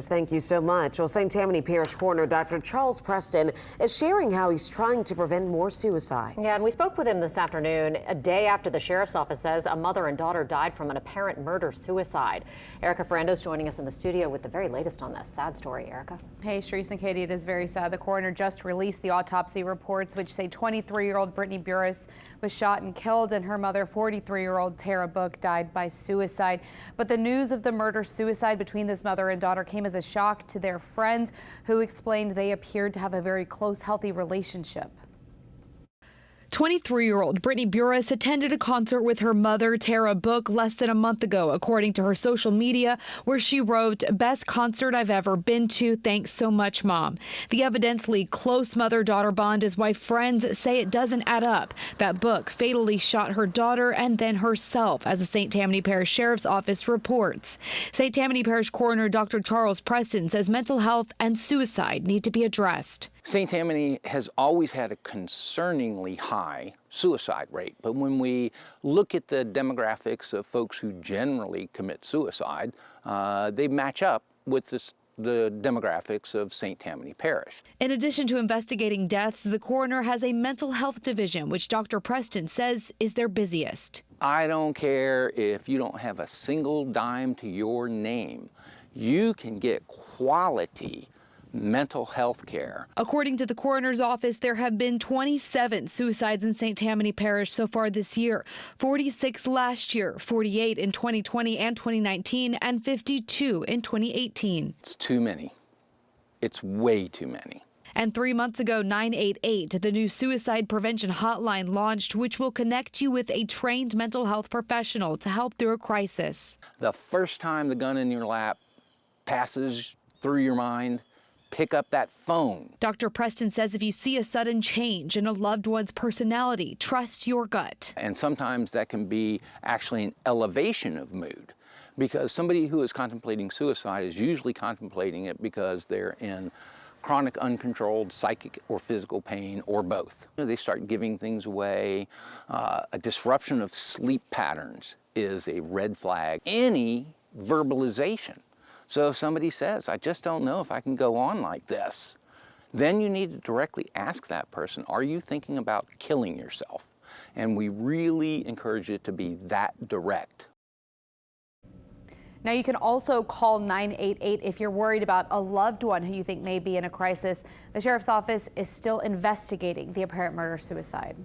Thank you so much. Well, St. Tammany Parish Coroner Dr. Charles Preston is sharing how he's trying to prevent more suicides. Yeah, and we spoke with him this afternoon, a day after the sheriff's office says a mother and daughter died from an apparent murder-suicide. Erica Ferrando's joining us in the studio with the very latest on this sad story. Erica. Hey, Sharice and Katie, it is very sad. The coroner just released the autopsy reports, which say 23-year-old Brittany Burris was shot and killed, and her mother, 43-year-old Tara Book, died by suicide. But the news of the murder-suicide between this mother and daughter came as a shock to their friends, who explained they appeared to have a very close, healthy relationship. 23-year-old Brittany Burris attended a concert with her mother, Tara Book, less than a month ago, according to her social media, where she wrote, "Best concert I've ever been to. Thanks so much, Mom." The evidently close mother-daughter bond is why friends say it doesn't add up. That Book fatally shot her daughter and then herself, as the St. Tammany Parish Sheriff's Office reports. St. Tammany Parish Coroner Dr. Charles Preston says mental health and suicide need to be addressed. St. Tammany has always had a concerningly high suicide rate, but when we look at the demographics of folks who generally commit suicide, they match up with the demographics of St. Tammany Parish. In addition to investigating deaths, the coroner has a mental health division, which Dr. Preston says is their busiest. I don't care if you don't have a single dime to your name. You can get quality mental health care. According to the coroner's office, there have been 27 suicides in St. Tammany Parish so far this year, 46 last year, 48 in 2020 and 2019, and 52 in 2018. It's too many. It's way too many. And 3 months ago, 988, the new suicide prevention hotline launched, which will connect you with a trained mental health professional to help through a crisis. The first time the gun in your lap passes through your mind, pick up that phone. Dr. Preston says if you see a sudden change in a loved one's personality, trust your gut. And sometimes that can be actually an elevation of mood, because somebody who is contemplating suicide is usually contemplating it because they're in chronic uncontrolled psychic or physical pain, or both. They start giving things away. A disruption of sleep patterns is a red flag. Any verbalization. So if somebody says, "I just don't know if I can go on like this," then you need to directly ask that person, are you thinking about killing yourself? And we really encourage it to be that direct. Now, you can also call 988 if you're worried about a loved one who you think may be in a crisis. The sheriff's office is still investigating the apparent murder-suicide.